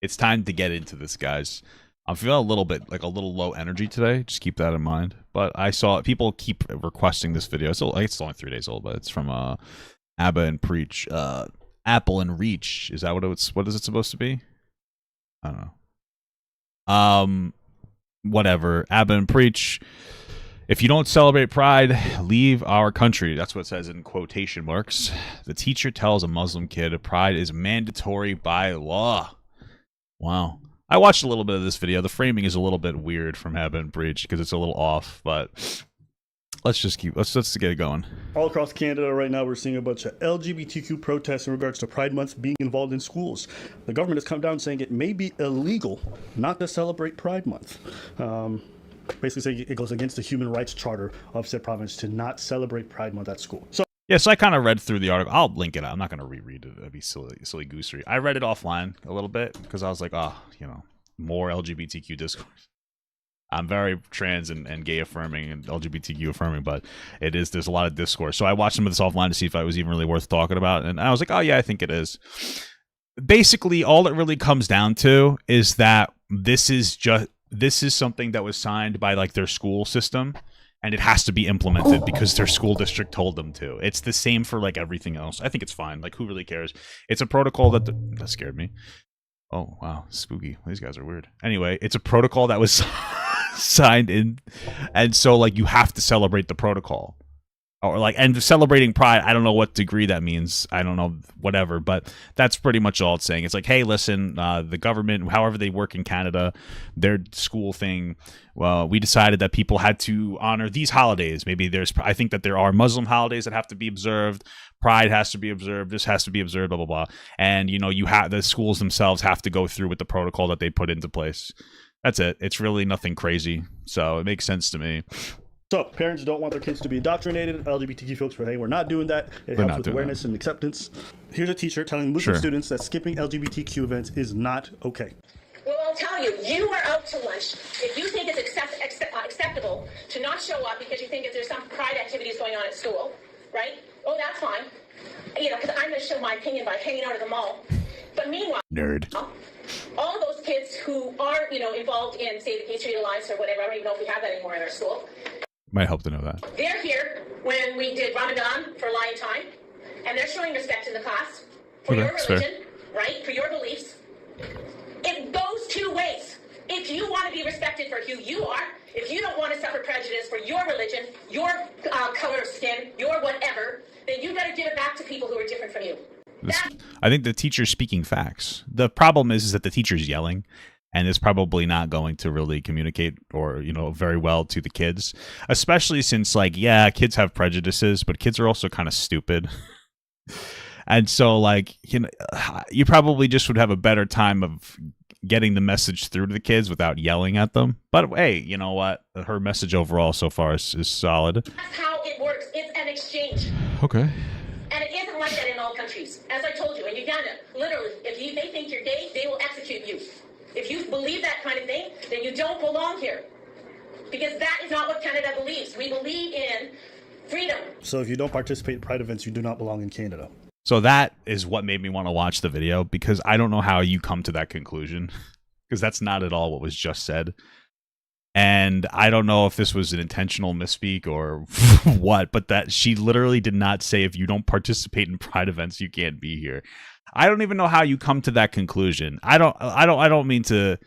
it's time to get into this, guys. I'm feeling a little bit like a little low energy today. Just keep that in mind. But I saw people keep requesting this video. It's only 3 days old, but it's from Abba and Preach. Apple and Reach. Is that what is it supposed to be? I don't know. Whatever. Abba and Preach. If you don't celebrate Pride, leave our country. That's what it says in quotation marks. The teacher tells a Muslim kid Pride is mandatory by law. Wow. I watched a little bit of this video. The framing is a little bit weird from Abba and Preach because it's a little off, but let's get it going. All across Canada right now, we're seeing a bunch of LGBTQ protests in regards to Pride Month being involved in schools. The government has come down saying it may be illegal not to celebrate Pride Month. Basically saying it goes against the Human Rights Charter of said province to not celebrate Pride Month at school. So I kind of read through the article. I'll link it out. I'm not going to reread it. That'd be silly goosery. I read it offline a little bit because I was like, more LGBTQ discourse. I'm very trans and gay affirming and LGBTQ affirming, but there's a lot of discourse. So I watched some of this offline to see if it was even really worth talking about. And I was like, oh yeah, I think it is. Basically, all it really comes down to is that this is something that was signed by like their school system. And it has to be implemented because their school district told them to. It's the same for like everything else. I think it's fine. Like, who really cares? It's a protocol that scared me. Oh, wow. Spooky. These guys are weird. Anyway, it's a protocol that was signed in. And so, like, you have to celebrate the protocol. Or like, and celebrating Pride, I don't know what degree that means. I don't know, whatever. But that's pretty much all it's saying. It's like, hey, listen, the government, however they work in Canada, their school thing, well, we decided that people had to honor these holidays. Maybe I think that there are Muslim holidays that have to be observed. Pride has to be observed. This has to be observed, blah, blah, blah. And, the schools themselves have to go through with the protocol that they put into place. That's it. It's really nothing crazy. So it makes sense to me. So parents don't want their kids to be indoctrinated. LGBTQ folks were, hey, we're not doing that. It helps with awareness and acceptance. Here's a teacher telling Muslim students that skipping LGBTQ events is not okay. Well, I'll tell you, you are out to lunch. If you think it's acceptable to not show up because you think if there's some pride activities going on at school, right? Oh, that's fine. Because I'm going to show my opinion by hanging out at the mall. But meanwhile, nerd. All those kids who are, involved in, say, the Patriot Alliance or whatever, I don't even know if we have that anymore in our school. Might help to know that. They're here when we did Ramadan for Lion Time, and they're showing respect in the class for your religion, right? For your beliefs. It goes 2 ways. If you want to be respected for who you are, if you don't want to suffer prejudice for your religion, your color of skin, your whatever, then you better give it back to people who are different from you. I think the teacher's speaking facts. The problem is that the teacher's yelling. And is probably not going to really communicate or, very well to the kids, especially since, like, yeah, kids have prejudices, but kids are also kind of stupid. And so, like, you probably just would have a better time of getting the message through to the kids without yelling at them. But hey, you know what? Her message overall so far is solid. That's how it works. It's an exchange. Okay. And it isn't like that in all countries. As I told you, in Uganda, literally, if they think you're gay, they will execute you. If you believe that kind of thing, then you don't belong here. Because that is not what Canada believes. We believe in freedom. So if you don't participate in Pride events, you do not belong in Canada. So that is what made me want to watch the video, because I don't know how you come to that conclusion, because that's not at all what was just said. And I don't know if this was an intentional misspeak or what, but that she literally did not say if you don't participate in Pride events, you can't be here. I don't even know how you come to that conclusion. I don't mean to.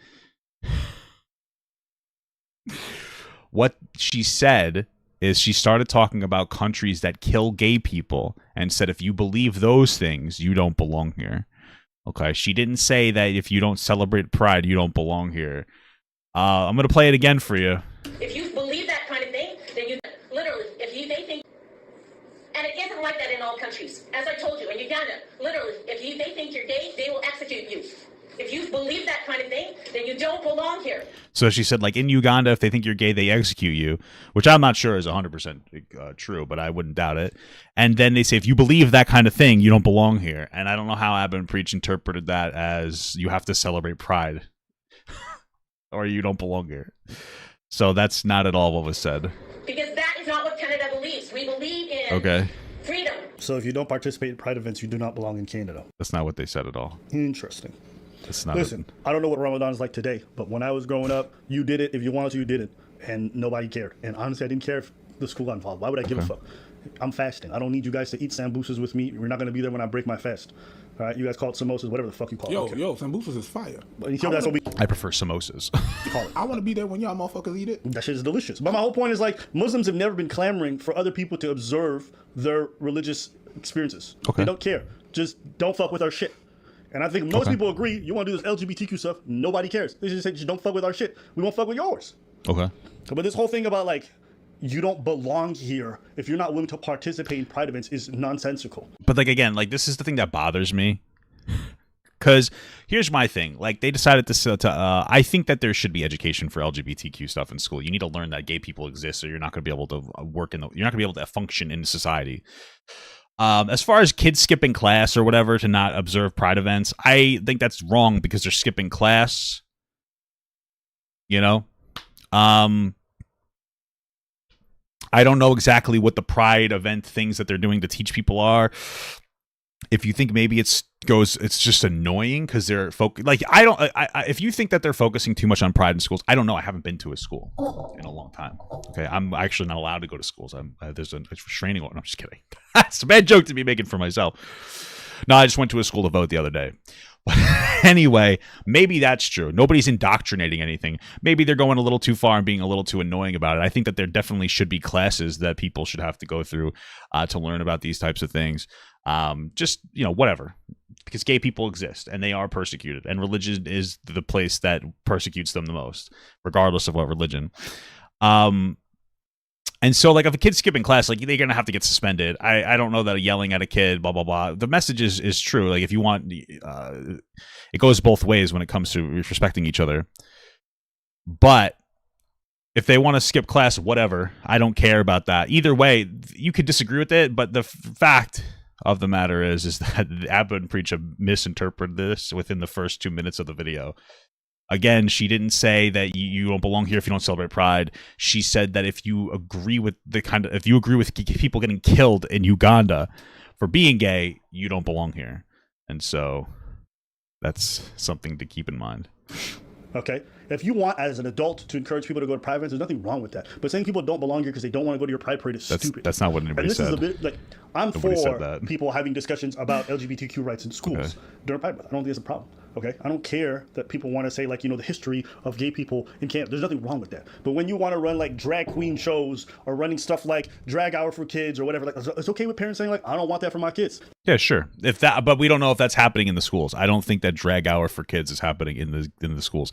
What she said is she started talking about countries that kill gay people and said if you believe those things, you don't belong here. Okay, she didn't say that if you don't celebrate Pride, you don't belong here. I'm gonna play it again for you. If you believe that kind of thing, then you literally, they think. And it isn't like that in all countries. As I told you, in Uganda, literally, if they think you're gay, they will execute you. If you believe that kind of thing, then you don't belong here. So she said, like, in Uganda, if they think you're gay, they execute you, which I'm not sure is 100% true, but I wouldn't doubt it. And then they say, if you believe that kind of thing, you don't belong here. And I don't know how Abba and Preach interpreted that as you have to celebrate Pride or you don't belong here. So that's not at all what was said. Because that is not what Canada believes. We believe in freedom. So if you don't participate in Pride events, you do not belong in Canada. That's not what they said at all. Interesting. It's not. Listen, I don't know what Ramadan is like today, but when I was growing up, you did it. If you wanted to, you did it. And nobody cared. And honestly, I didn't care if the school got involved. Why would I give a fuck? I'm fasting. I don't need you guys to eat sambusas with me. We're not going to be there when I break my fast. All right, you guys call it samosas, whatever the fuck you call it. Yo, sambusas is fire. But that's what we I prefer samosas. call it. I want to be there when y'all motherfuckers eat it. That shit is delicious. But my whole point is like Muslims have never been clamoring for other people to observe their religious experiences. Okay. They don't care. Just don't fuck with our shit. And I think most people agree. You want to do this LGBTQ stuff? Nobody cares. They just say, just don't fuck with our shit. We won't fuck with yours. Okay. But this whole thing about like you don't belong here if you're not willing to participate in pride events is nonsensical. But like again, like this is the thing that bothers me. Because here's my thing. Like they decided to I think that there should be education for LGBTQ stuff in school. You need to learn that gay people exist, or you're not going to be able to work you're not going to be able to function in society. As far as kids skipping class or whatever to not observe pride events, I think that's wrong because they're skipping class. You know? I don't know exactly what the pride event things that they're doing to teach people are. If you think maybe it's just annoying because they're if you think that they're focusing too much on pride in schools, I don't know. I haven't been to a school in a long time. Okay, I'm actually not allowed to go to schools. There's a restraining order. No, I'm just kidding. That's a bad joke to be making for myself. No, I just went to a school to vote the other day. But anyway, maybe that's true. Nobody's indoctrinating anything. Maybe they're going a little too far and being a little too annoying about it. I think that there definitely should be classes that people should have to go through to learn about these types of things. Just, whatever. Because gay people exist and they are persecuted. And religion is the place that persecutes them the most, regardless of what religion. And so, like, if a kid's skipping class, like, they're going to have to get suspended. I don't know that yelling at a kid, blah, blah, blah. The message is true. Like, if you want, it goes both ways when it comes to respecting each other. But if they want to skip class, whatever. I don't care about that. Either way, you could disagree with it, but the fact of the matter is that Abba and Preacher misinterpreted this within the first 2 minutes of the video. Again, she didn't say that you don't belong here if you don't celebrate Pride. She said that if you agree with people getting killed in Uganda for being gay, you don't belong here. And so that's something to keep in mind. Okay. If you want, as an adult, to encourage people to go to pride events, there's nothing wrong with that. But saying people don't belong here because they don't want to go to your pride parade is stupid. That's not what anybody and this said. Is a bit like I'm Nobody for people having discussions about LGBTQ rights in schools during Pride Month. I don't think it's a problem. Okay, I don't care that people want to say like the history of gay people in Canada. There's nothing wrong with that. But when you want to run like drag queen shows or running stuff like drag hour for kids or whatever, like it's okay with parents saying like I don't want that for my kids. Yeah, sure. But we don't know if that's happening in the schools. I don't think that drag hour for kids is happening in the schools.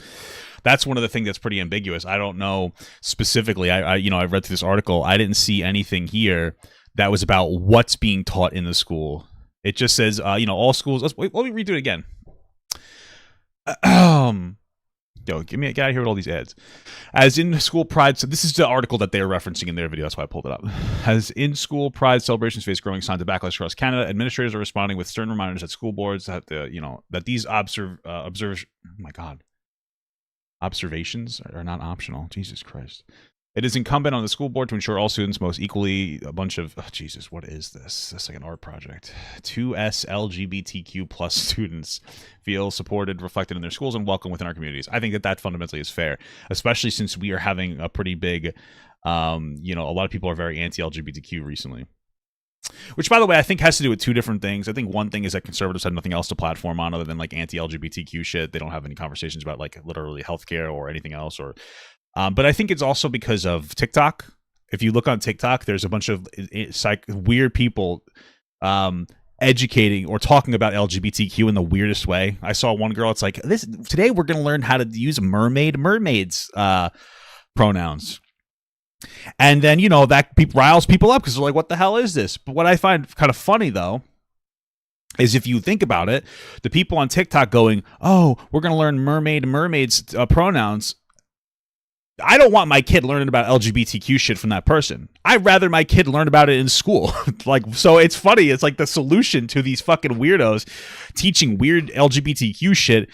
That's one of the things that's pretty ambiguous. I don't know specifically. I read through this article. I didn't see anything here that was about what's being taught in the school. It just says all schools. Let me redo it again. Get out of here with all these ads. As in school pride, so this is the article that they're referencing in their video. That's why I pulled it up. As in school pride celebrations face growing signs of backlash across Canada, administrators are responding with stern reminders at school boards that that these observations are not optional. Jesus Christ. It is incumbent on the school board to ensure all students most equally what is this? That's like an art project. 2S LGBTQ plus students feel supported, reflected in their schools, and welcome within our communities. I think that fundamentally is fair, especially since we are having a pretty big, a lot of people are very anti-LGBTQ recently. Which, by the way, I think has to do with two different things. I think one thing is that conservatives have nothing else to platform on other than like anti-LGBTQ shit. They don't have any conversations about like literally healthcare or anything else but I think it's also because of TikTok. If you look on TikTok, there's a bunch of weird people educating or talking about LGBTQ in the weirdest way. I saw one girl. It's like today we're going to learn how to use mermaids pronouns. And then, that riles people up because they're like, what the hell is this? But what I find kind of funny, though, is if you think about it, the people on TikTok going, oh, we're going to learn mermaids pronouns. I don't want my kid learning about LGBTQ shit from that person. I'd rather my kid learn about it in school. So it's funny. It's like the solution to these fucking weirdos teaching weird LGBTQ shit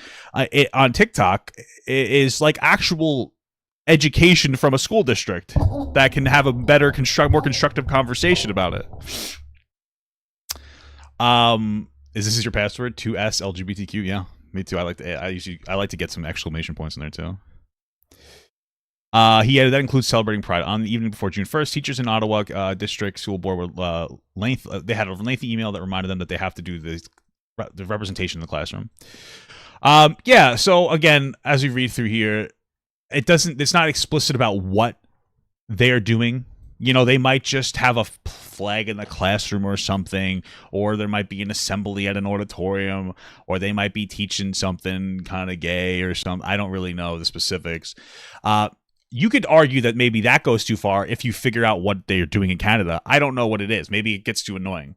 on TikTok is like actual education from a school district that can have a better, more constructive conversation about it. Is this your password? 2S LGBTQ? Yeah. Me too. I like to get some exclamation points in there too. That includes celebrating Pride. On the evening before June 1st, teachers in Ottawa District School Board were they had a lengthy email that reminded them that they have to do the representation in the classroom. Yeah, so again, as we read through here, it's not explicit about what they're doing. You know, they might just have a flag in the classroom or something, or there might be an assembly at an auditorium, or they might be teaching something kind of gay or something. I don't really know the specifics. You could argue that maybe that goes too far if you figure out what they're doing in Canada. I don't know what it is. Maybe it gets too annoying.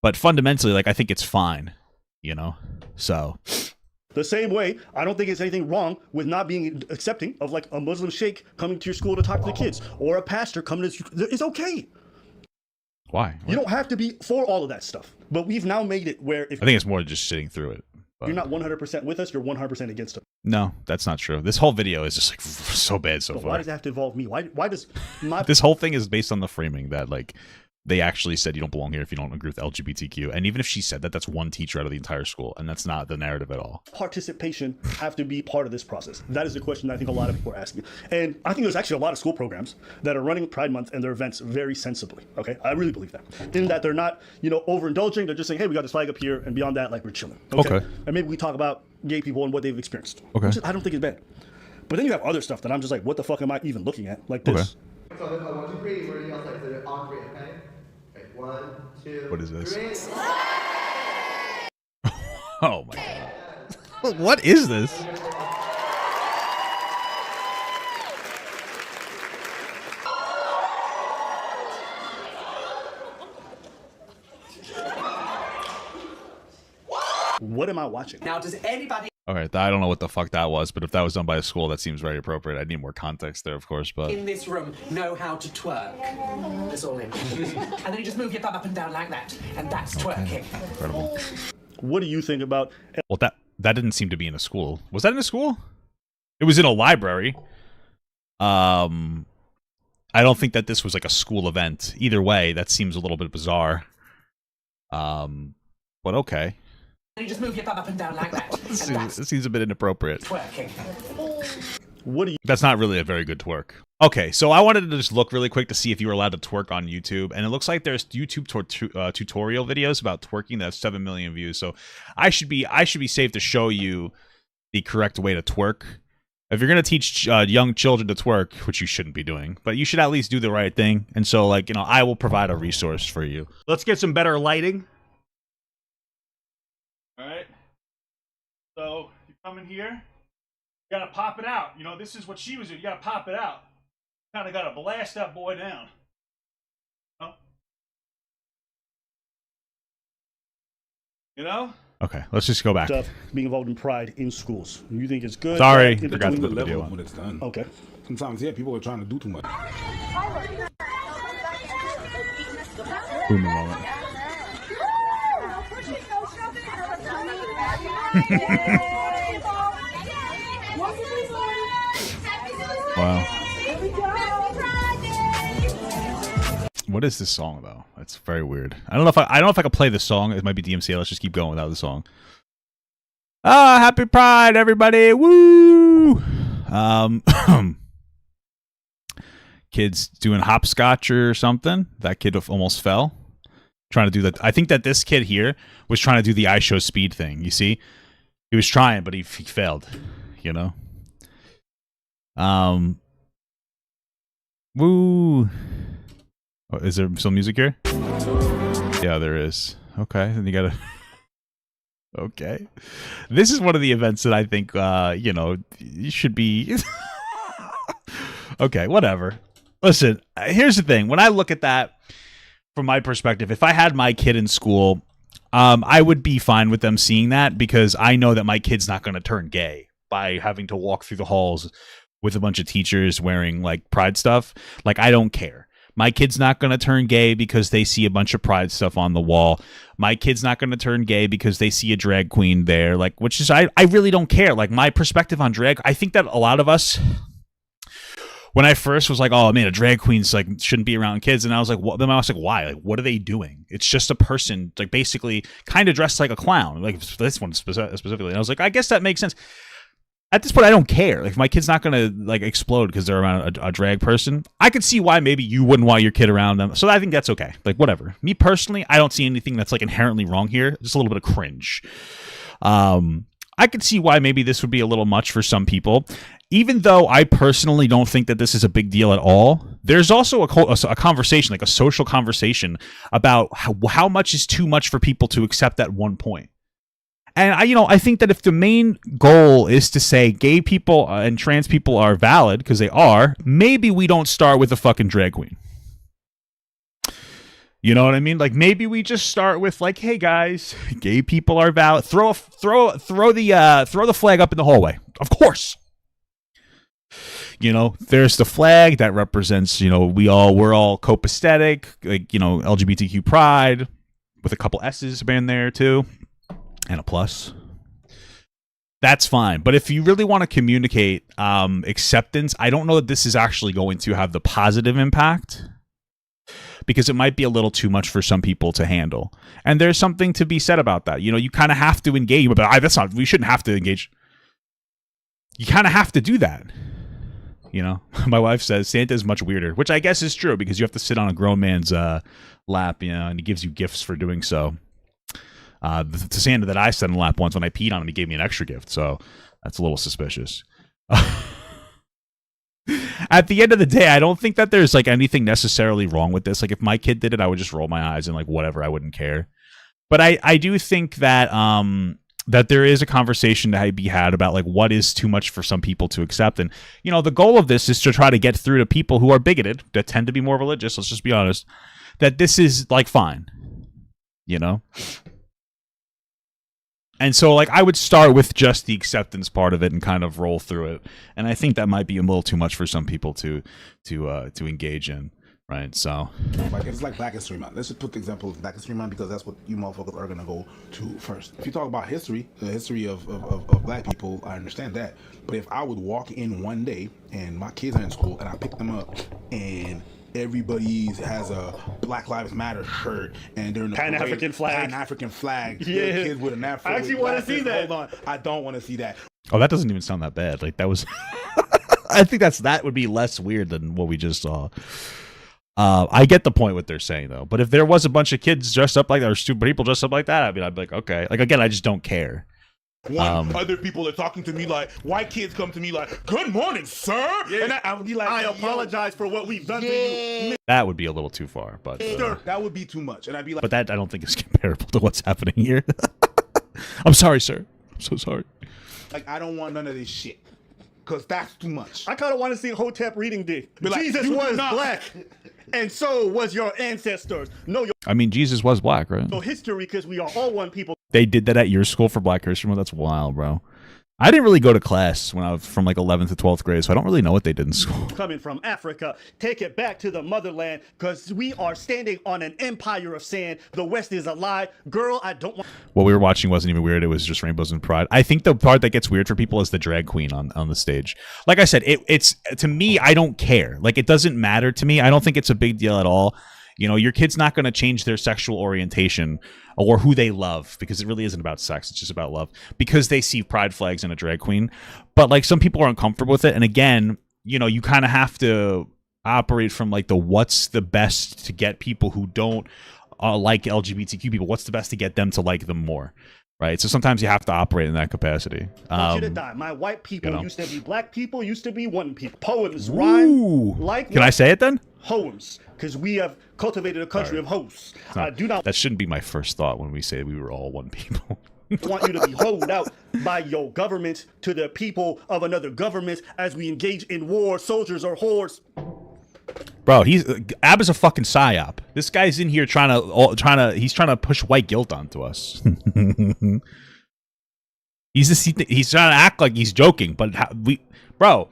But fundamentally, like, I think it's fine, you know? So... The same way, I don't think there's anything wrong with not being accepting of like a Muslim sheikh coming to your school to talk to the kids, or a pastor coming to. It's okay. Why? You don't have to be for all of that stuff. But we've now made it where if I think it's more just sitting through it. But you're not 100% with us, you're 100% against us. No, that's not true. This whole video is just like so bad so far. Why does it have to involve me? Why does my This whole thing is based on the framing that like they actually said you don't belong here if you don't agree with LGBTQ. And even if she said that, that's one teacher out of the entire school, and that's not the narrative at all. Participation have to be part of this process? That is the question that I think a lot of people are asking. And I think there's actually a lot of school programs that are running Pride Month and their events very sensibly. Okay, I really believe that. In that they're not, overindulging. They're just saying, hey, we got this flag up here, and beyond that, like, we're chilling. Okay. And maybe we talk about gay people and what they've experienced. Okay. I don't think it's bad. But then you have other stuff that I'm just like, what the fuck am I even looking at? Like this. Okay. So then 1, 2, 3, where are you outside? So on 3, okay? 1, 2. What is this? 3. Oh my god. What is this? What am I watching? Now, does anybody Okay, I don't know what the fuck that was, but if that was done by a school, that seems very appropriate. I need more context there, of course, but... in this room know how to twerk? That's all in. And then you just move your bum up and down like that, and that's twerking. Incredible. What do you think about... Well, that didn't seem to be in a school. Was that in a school? It was in a library. I don't think that this was like a school event. Either way, that seems a little bit bizarre. But okay. And you just move your bum up and down like that. This seems a bit inappropriate. Twerking. What do you... That's not really a very good twerk. Okay, so I wanted to just look really quick to see if you were allowed to twerk on YouTube, and it looks like there's YouTube tutorial videos about twerking that have 7 million views. So I should be safe to show you the correct way to twerk. If you're gonna teach young children to twerk, which you shouldn't be doing, but you should at least do the right thing. And so, like, I will provide a resource for you. Let's get some better lighting. All right. So you come in here. You gotta pop it out. This is what she was doing. You gotta pop it out. Kind of gotta blast that boy down. Okay, let's just go back. Stuff being involved in Pride in schools. You think it's good? Sorry, bad? forgot to put the level video of on. when it's done. Okay. Sometimes, yeah, people are trying to do too much. Boom moment. Wow. What is this song though? It's very weird. I don't know if I could play this song. It might be DMCA. Let's just keep going without the song. Happy Pride, everybody! Woo! Kids doing hopscotch or something. That kid almost fell. Trying to do that. I think that this kid here was trying to do the I show speed thing. You see, he was trying, but he failed. Woo! Oh, is there some music here? Yeah, there is. Okay, then you gotta. Okay, this is one of the events that I think you should be. Okay, whatever. Listen, here's the thing. When I look at that from my perspective, if I had my kid in school, I would be fine with them seeing that because I know that my kid's not going to turn gay by having to walk through the halls with a bunch of teachers wearing like Pride stuff. Like, I don't care. My kid's not going to turn gay because they see a bunch of Pride stuff on the wall. My kid's not going to turn gay because they see a drag queen there. Like, which is, I really don't care. Like, my perspective on drag, I think that a lot of us, when I first was like, oh man, a drag queen's like shouldn't be around kids, and I was like, what? Then I was like, why? Like, what are they doing? It's just a person, like basically kind of dressed like a clown, like this one specifically. And I was like, I guess that makes sense. At this point, I don't care. Like, if my kid's not gonna like explode because they're around a drag person, I could see why maybe you wouldn't want your kid around them. So I think that's okay. Like, whatever. Me personally, I don't see anything that's like inherently wrong here. Just a little bit of cringe. I could see why maybe this would be a little much for some people. Even though I personally don't think that this is a big deal at all, there's also a conversation, like a social conversation, about how much is too much for people to accept at one point. And I think that if the main goal is to say gay people and trans people are valid, because they are, maybe we don't start with a fucking drag queen. You know what I mean? Like, maybe we just start with like, hey guys, gay people are valid. Throw the flag up in the hallway. Of course. There's the flag that represents, we're all copacetic, like, LGBTQ pride, with a couple S's in there too, and a plus. That's fine. But if you really want to communicate acceptance, I don't know that this is actually going to have the positive impact, because it might be a little too much for some people to handle. And there's something to be said about that. You kind of have to engage, but we shouldn't have to engage. You kind of have to do that. My wife says Santa is much weirder, which I guess is true, because you have to sit on a grown man's lap, and he gives you gifts for doing so. The Santa that I sat in the lap once, when I peed on him, he gave me an extra gift, so that's a little suspicious. At the end of the day, I don't think that there's like anything necessarily wrong with this. Like, if my kid did it, I would just roll my eyes and like whatever, I wouldn't care. But I do think that that there is a conversation to be had about like what is too much for some people to accept. And the goal of this is to try to get through to people who are bigoted, that tend to be more religious, let's just be honest, that this is like fine. And so, like, I would start with just the acceptance part of it and kind of roll through it. And I think that might be a little too much for some people to engage in, right? So, like, it's like Black History Month. Let's just put the example of Black History Month, because that's what you motherfuckers are gonna go to first. If you talk about history, the history of Black people, I understand that. But if I would walk in one day and my kids are in school and I pick them up and everybody has a Black Lives Matter shirt and they're in the Pan-African flag. Pan-African flag. Yeah. Kids with an afro. I actually want to see that. Hold on. I don't want to see that. Oh, that doesn't even sound that bad. Like, that was... I think that would be less weird than what we just saw. I get the point what they're saying, though. But if there was a bunch of kids dressed up like that, or stupid people dressed up like that, I'd be like, okay. Like, again, I just don't care. Other people are talking to me like, white kids come to me like, good morning, sir. Yeah. And I would be like, I apologize for what we've done to you. That would be a little too far, but that would be too much. And I'd be like, but that I don't think is comparable to what's happening here. I'm sorry, sir. I'm so sorry. Like, I don't want none of this shit, because that's too much. I kind of want to see Hotep reading dick. Like, Jesus was black, and so was your ancestors. No, I mean, Jesus was black, right? your history, because we are all one people. They did that at your school for Black History Month? That's wild, bro. I didn't really go to class when I was from like 11th to 12th grade, so I don't really know what they did in school. Coming from Africa, take it back to the motherland, because we are standing on an empire of sand. The West is a lie. Girl, I don't want... What we were watching wasn't even weird. It was just Rainbows and Pride. I think the part that gets weird for people is the drag queen on the stage. Like I said, it's to me, I don't care. Like, it doesn't matter to me. I don't think it's a big deal at all. Your kid's not going to change their sexual orientation or who they love, because it really isn't about sex. It's just about love, because they see pride flags in a drag queen. But like, some people aren't comfortable with it. And again, you kind of have to operate from like what's the best to get people who don't like LGBTQ people. What's the best to get them to like them more? Right. So sometimes you have to operate in that capacity. I want you to die. My white people used to be black people, used to be one people. Poems rhyme like... Can I say it then? Homes, because we have cultivated a country of hosts. I do not... That shouldn't be my first thought when we say we were all one people. want you to be hoed out by your government to the people of another government as we engage in war. Soldiers are whores. Bro, Ab is a fucking psyop. This guy's in here trying to push white guilt onto us. He's trying to act like he's joking, but bro,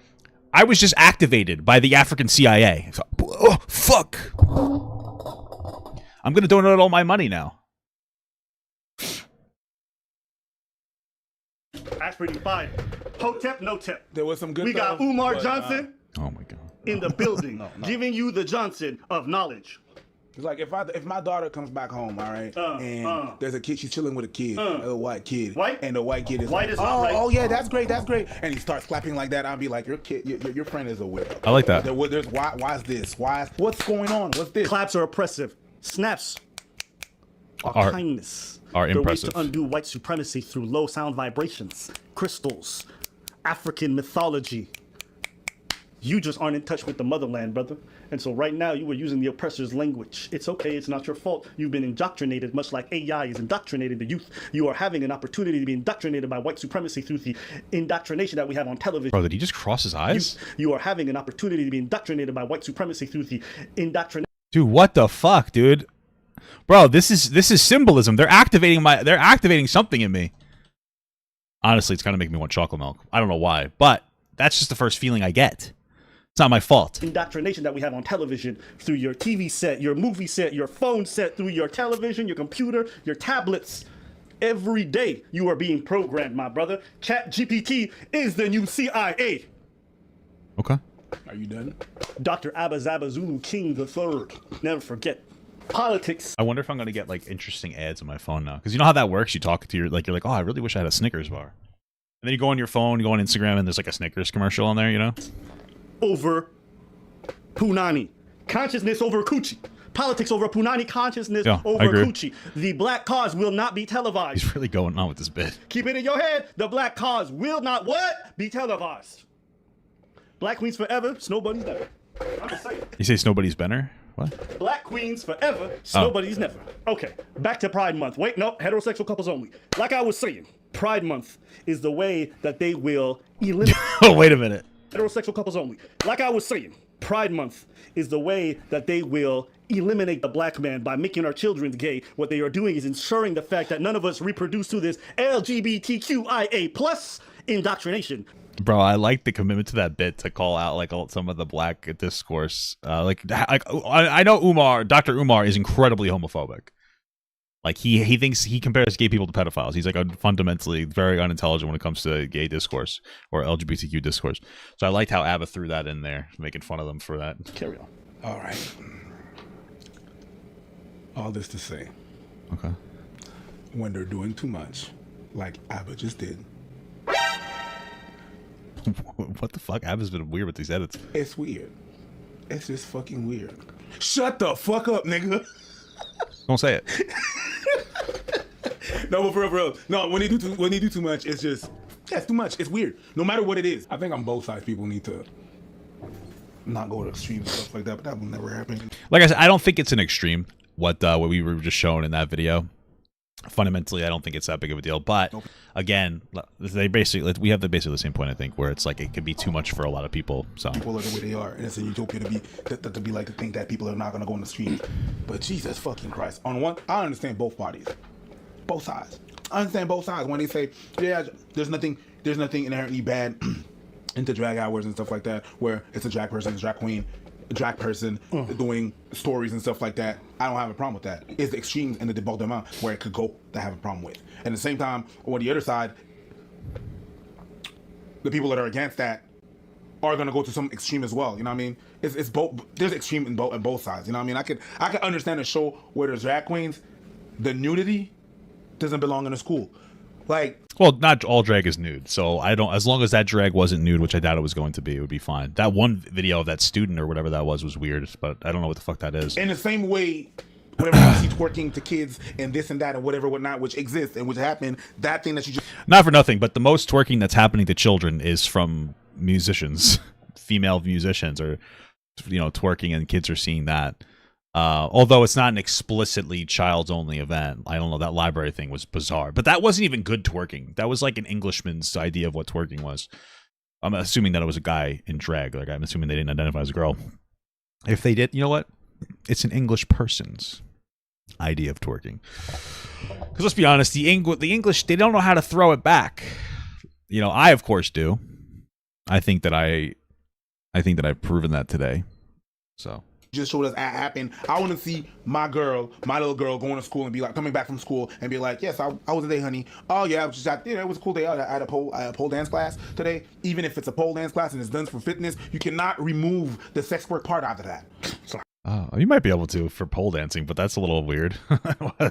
I was just activated by the African CIA. So, oh, fuck. I'm gonna donate all my money now. That's pretty fine. Hotep, no tip. There was some good. We got Umar Johnson. Oh my god. in the building, No. giving you the Johnson of knowledge. It's like if my daughter comes back home, all right, and there's a kid, she's chilling with a kid, a white kid, and the white kid is white like, is not right. oh yeah, that's great, and he starts clapping like that. I'll be like, your friend is a weirdo. I like that. Why is this? What's going on? What's this? Claps are oppressive. Snaps are kindness. Are They're ways impressive. to undo white supremacy through low sound vibrations, crystals, African mythology. You just aren't in touch with the motherland, brother. And so right now you are using the oppressor's language. It's okay, it's not your fault. You've been indoctrinated, much like AI is indoctrinating the youth. You are having an opportunity to be indoctrinated by white supremacy through the indoctrination that we have on television. Bro, did he just cross his eyes? You are having an opportunity to be indoctrinated by white supremacy through the indoctrination. Dude, what the fuck, dude? Bro, this is symbolism. They're activating something in me. Honestly, it's kind of making me want chocolate milk. I don't know why, but that's just the first feeling I get. It's not my fault. Indoctrination that we have on television through your TV set, your movie set, your phone set, through your television, your computer, your tablets. Every day you are being programmed, my brother. ChatGPT is the new CIA. Okay. Are you done? Dr. Abba Zaba Zulu King III. Never forget. Politics. I wonder if I'm gonna get like interesting ads on my phone now, because you know how that works. You talk to you're like, oh, I really wish I had a Snickers bar, and then you go on your phone, you go on Instagram, and there's like a Snickers commercial on there, you know. Over Punani. Consciousness over Coochie. Politics over Punani. Consciousness over Coochie. The black cause will not be televised. He's really going on with this bit. Keep it in your head. The black cause will not what? Be televised. Black queens forever. Snowbody's never. I'm just saying. You say Snowbody's Benner? What? Black queens forever. Snowbody's never. Okay. Back to Pride Month. Wait, no. Heterosexual couples only. Like I was saying, Pride Month is the way that they will eliminate. Oh, wait a minute. Heterosexual couples only. Like I was saying, Pride Month is the way that they will eliminate the black man by making our children gay. What they are doing is ensuring the fact that none of us reproduce through this LGBTQIA plus indoctrination. Bro, I like the commitment to that bit to call out like some of the black discourse. I know Dr. Umar is incredibly homophobic. Like he thinks he compares gay people to pedophiles. He's like fundamentally very unintelligent when it comes to gay discourse or LGBTQ discourse. So I liked how Abba threw that in there, making fun of them for that. Carry on. All right. All this to say, Okay. when they're doing too much, like Abba just did. What the fuck? Abba's been weird with these edits. It's weird. It's just fucking weird. Shut the fuck up, nigga. Don't say it. No, but for real. No, when they do too much, it's just it's too much. It's weird. No matter what it is. I think on both sides people need to not go to extremes and stuff like that, but that will never happen. Like I said, I don't think it's an extreme what we were just showing in that video. Fundamentally, I don't think it's that big of a deal. But again, we have basically the same point, I think, where it's like it could be too much for a lot of people. So people are the way they are, and it's a utopia to think that people are not going to go in the streets. But Jesus fucking Christ! On one, I understand both parties, both sides. I understand both sides when they say, yeah, there's nothing inherently bad into drag hours and stuff like that, where it's a drag person, a drag queen, a drag person doing stories and stuff like that. I don't have a problem with that. It's the extremes and the debordement where it could go that I have a problem with. And at the same time, on the other side, the people that are against that are gonna go to some extreme as well. You know what I mean? It's both. There's extreme in both sides. You know what I mean? I could understand a show where there's drag queens, the nudity doesn't belong in a school. Like, well, not all drag is nude, so I don't. As long as that drag wasn't nude, which I doubt it was going to be, it would be fine. That one video of that student or whatever that was weird, but I don't know what the fuck that is. In the same way, whenever you see twerking to kids and this and that and whatever whatnot, which exists and which happened, that thing that you just not for nothing, but the most twerking that's happening to children is from musicians, female musicians, or twerking, and kids are seeing that. Although it's not an explicitly child-only event. I don't know, that library thing was bizarre. But that wasn't even good twerking. That was like an Englishman's idea of what twerking was. I'm assuming that it was a guy in drag. Like, I'm assuming they didn't identify as a girl. If they did, you know what? It's an English person's idea of twerking. Because let's be honest, the English, they don't know how to throw it back. I, of course, do. I think that I've proven that today. So... just showed us happen. I want to see my little girl, going to school and be like, coming back from school and be like, yes, I was today, honey. Oh yeah, it was a cool day. I had a pole dance class today. Even if it's a pole dance class and it's done for fitness, you cannot remove the sex work part out of that. Sorry. Oh, you might be able to for pole dancing, but that's a little weird.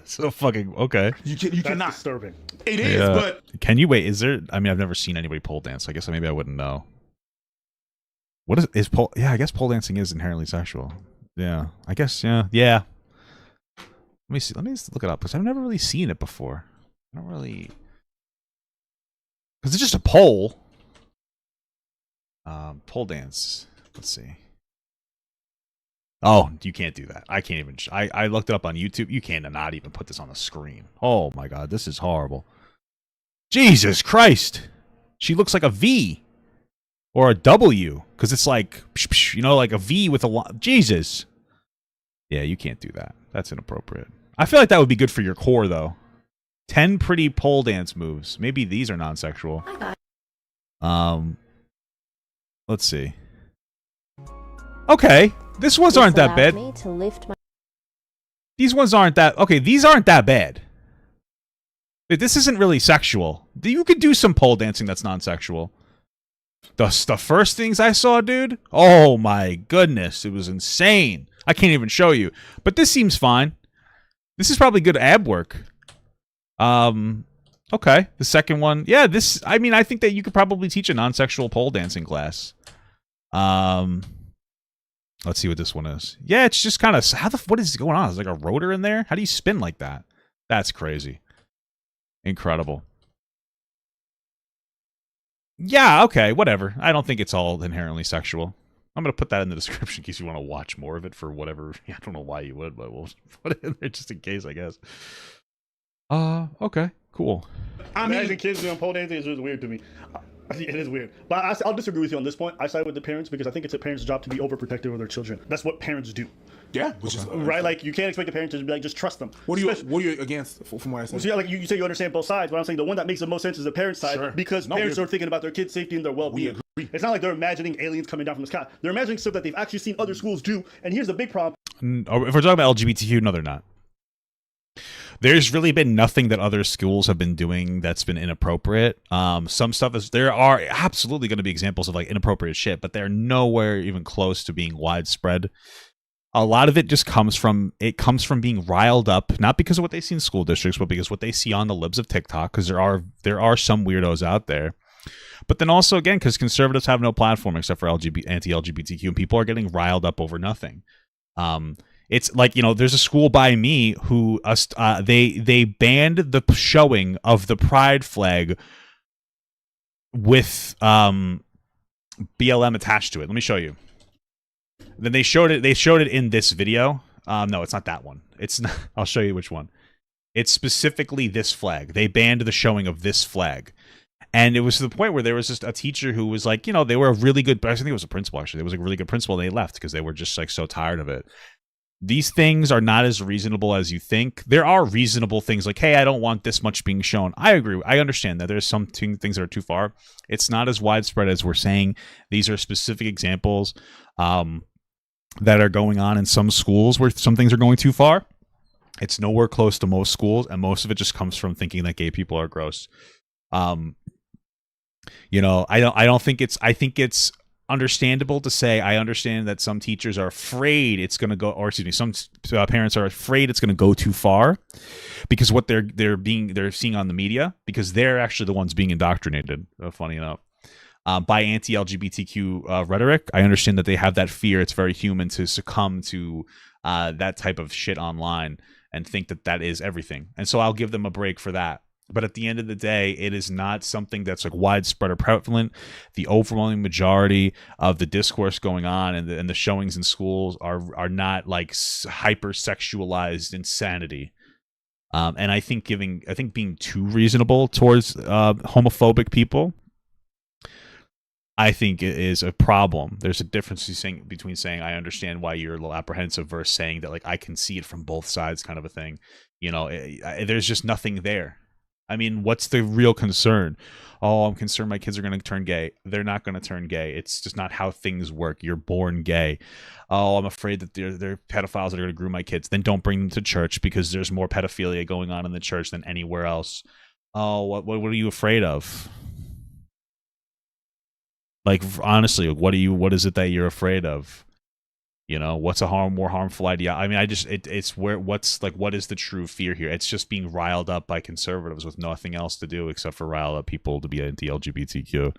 So fucking okay. You cannot. Disturbing. It is, but can you wait? Is there? I mean, I've never seen anybody pole dance. So I guess maybe I wouldn't know. What is pole? Yeah, I guess pole dancing is inherently sexual. Yeah, I guess. Yeah. Let me see. Let me just look it up because I've never really seen it before. I don't really, because it's just a pole. Pole dance. Let's see. Oh, you can't do that. I can't even. I looked it up on YouTube. You cannot even put this on the screen. Oh my god, this is horrible. Jesus Christ. She looks like a V. Or a W. Because it's like, you know, like a V with a line. Jesus. Yeah, you can't do that. That's inappropriate. I feel like that would be good for your core, though. 10 pretty pole dance moves. Maybe these are non-sexual. Let's see. Okay. These ones aren't that bad. These ones aren't that... Okay, these aren't that bad. This isn't really sexual. You could do some pole dancing that's non-sexual. The first things I saw, dude, oh my goodness, it was insane. I can't even show you. But this seems fine. This is probably good ab work. Okay. The second one, yeah, this, I mean, I think that you could probably teach a non-sexual pole dancing class. Let's see what this one is. Yeah, it's just kind of, what is going on? Is like a rotor in there? How do you spin like that? That's crazy. Incredible. Yeah, okay, whatever. I don't think it's all inherently sexual. I'm going to put that in the description in case you want to watch more of it for whatever. I don't know why you would, but we'll put it in there just in case, I guess. Okay, cool. Imagine kids doing pole dancing is just weird to me. It is weird. But I'll disagree with you on this point. I side with the parents because I think it's a parent's job to be overprotective of their children. That's what parents do. Yeah, which is right. Like you can't expect the parents to be like just trust them. What are you against? From what I said, so yeah, like you say you understand both sides, but I'm saying the one that makes the most sense is the parents' side because parents are thinking about their kids' safety and their well-being. It's not like they're imagining aliens coming down from the sky. They're imagining stuff that they've actually seen other schools do. And here's the big problem. If we're talking about LGBTQ, no, they're not. There's really been nothing that other schools have been doing that's been inappropriate. Some stuff is, there are absolutely going to be examples of like inappropriate shit, but they're nowhere even close to being widespread. A lot of it just comes from being riled up, not because of what they see in school districts, but because what they see on the libs of TikTok, because there are some weirdos out there. But then also, again, because conservatives have no platform except for anti-LGBTQ, and people are getting riled up over nothing. It's like, you know, there's a school by me who they banned the showing of the pride flag with BLM attached to it. Let me show you. Then they showed it in this video. No, it's not that one. It's not, I'll show you which one. It's specifically this flag. They banned the showing of this flag. And it was to the point where there was just a teacher who was like, you know, they were a really good, I think it was a principal actually. It was a really good principal. And they left because they were just like so tired of it. These things are not as reasonable as you think. There are reasonable things like, hey, I don't want this much being shown. I agree. I understand that there's some things that are too far. It's not as widespread as we're saying. These are specific examples that are going on in some schools where some things are going too far. It's nowhere close to most schools, and most of it just comes from thinking that gay people are gross. You know, I think it's understandable to say, I understand that some teachers are afraid it's going to go, or excuse me, some parents are afraid it's going to go too far because what they're seeing on the media, because they're actually the ones being indoctrinated, funny enough, by anti-LGBTQ rhetoric. I understand that they have that fear. It's very human to succumb to that type of shit online and think that that is everything. And so I'll give them a break for that. But at the end of the day, it is not something that's like widespread or prevalent. The overwhelming majority of the discourse going on and the showings in schools are not like hyper-sexualized insanity. And I think being too reasonable towards homophobic people, I think it is a problem. There's a difference between saying I understand why you're a little apprehensive versus saying that like I can see it from both sides, kind of a thing. You know, there's just nothing there. I mean, what's the real concern? Oh, I'm concerned my kids are going to turn gay. They're not going to turn gay. It's just not how things work. You're born gay. Oh, I'm afraid that they're pedophiles that are going to groom my kids. Then don't bring them to church because there's more pedophilia going on in the church than anywhere else. Oh, what are you afraid of? Like, honestly, what is it that you're afraid of? You know, what's a more harmful idea? I mean, what is the true fear here? It's just being riled up by conservatives with nothing else to do except for rile up people to be anti-LGBTQ.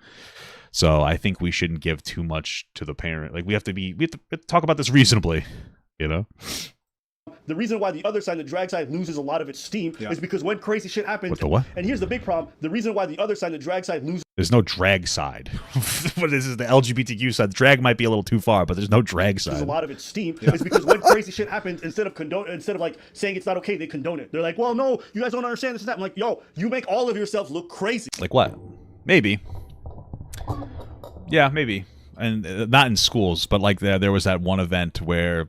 So I think we shouldn't give too much to the parent. Like, we have to talk about this reasonably, you know? The reason why the other side, the drag side, loses a lot of its steam is because when crazy shit happens. What the what? And here's the big problem. The reason why the other side, the drag side, loses. There's no drag side. What is the LGBTQ side? Drag might be a little too far, but there's no drag side. A lot of its steam is because when crazy shit happens, instead of like saying it's not okay, they condone it. They're like, well, no, you guys don't understand this and that. I'm like, yo, you make all of yourselves look crazy. Like what? Maybe. Yeah, maybe. And not in schools, but like there was that one event where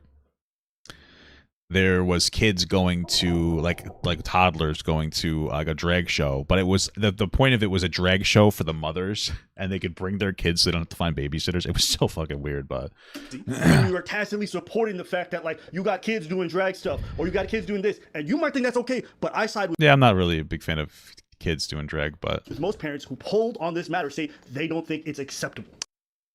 there was kids going to like toddlers going to like a drag show, but it was the point of it was a drag show for the mothers, and they could bring their kids so they don't have to find babysitters. It was so fucking weird, but you are tacitly supporting the fact that like you got kids doing drag stuff or you got kids doing this, and you might think that's okay, but I side with. Yeah, I'm not really a big fan of kids doing drag, but most parents who polled on this matter say they don't think it's acceptable.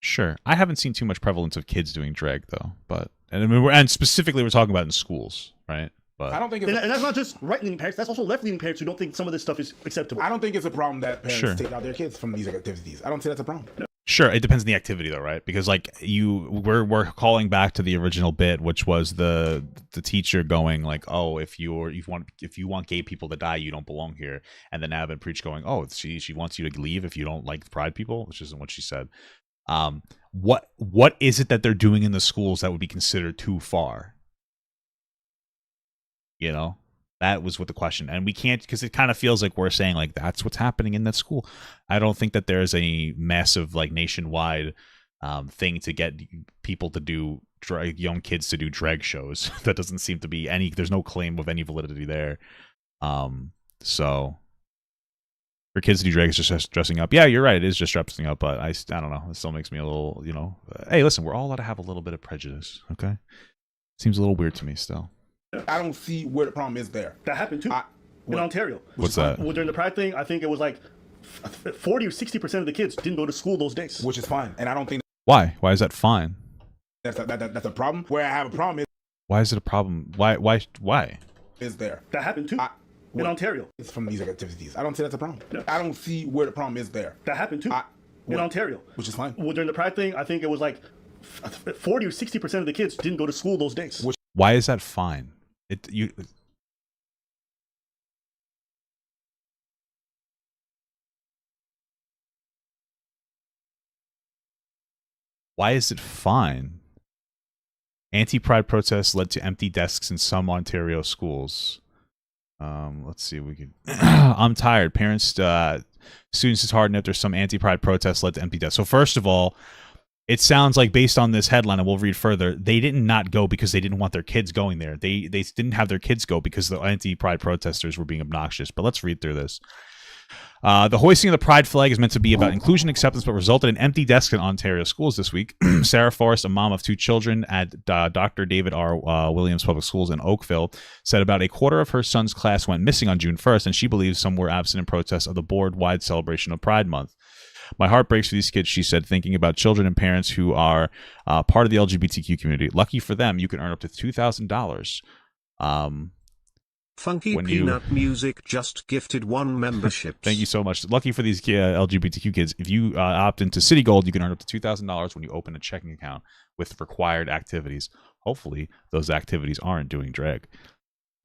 Sure, I haven't seen too much prevalence of kids doing drag though, but and specifically we're talking about in schools, right? But I don't think and that's not just right-leaning parents. That's also left-leaning parents who don't think some of this stuff is acceptable. I don't think it's a problem that parents take out their kids from these activities. I don't say that's a problem. Sure, it depends on the activity though, right? Because like we're calling back to the original bit, which was the teacher going like, oh, if you want gay people to die, you don't belong here, and then Avid Preach going, oh, she wants you to leave if you don't like pride people, which isn't what she said. What is it that they're doing in the schools that would be considered too far? You know, that was what the question, and we can't, because it kind of feels like we're saying like that's what's happening in that school. I don't think that there's a massive like nationwide thing to get people to do young kids to do drag shows. That doesn't seem to be any. There's no claim of any validity there. So. For kids to do drag is just dressing up. Yeah, you're right. It is just dressing up, but I don't know. It still makes me a little, you know. Hey, listen, we're all allowed to have a little bit of prejudice, okay? Seems a little weird to me still. I don't see where the problem is there. That happened too in Ontario. What's that? Well, during the Pride thing, I think it was like 40 or 60% of the kids didn't go to school those days. Which is fine, and I don't think. Why? Why is that fine? That's a problem. Where I have a problem is. Why is it a problem? Why? Is there? That happened too. In Ontario. It's from these activities. I don't say that's a problem. I don't see where the problem is there. That happened too in Ontario. Which is fine. Well, during the Pride thing, I think it was like 40 or 60% of the kids didn't go to school those days. Why is that fine? Why is it fine? Anti-Pride protests led to empty desks in some Ontario schools. Let's see if we could. I'm tired. Parents, students disheartened after some anti-Pride protests led to empty desks. So first of all, it sounds like based on this headline, and we'll read further, they didn't not go because they didn't want their kids going there. They didn't have their kids go because the anti-Pride protesters were being obnoxious. But let's read through this. The hoisting of the Pride flag is meant to be about inclusion and acceptance, but resulted in empty desks in Ontario schools this week. Sarah Forrest, a mom of 2 children at Dr. David R. Williams Public Schools in Oakville, said about a quarter of her son's class went missing on June 1st, and she believes some were absent in protest of the board-wide celebration of Pride Month. My heart breaks for these kids, she said, thinking about children and parents who are part of the LGBTQ community. Lucky for them, you can earn up to $2,000. Funky Peanut Music just gifted 1 membership. Thank you so much. Lucky for these LGBTQ kids, if you opt into City Gold, you can earn up to $2,000 when you open a checking account with required activities. Hopefully, those activities aren't doing drag.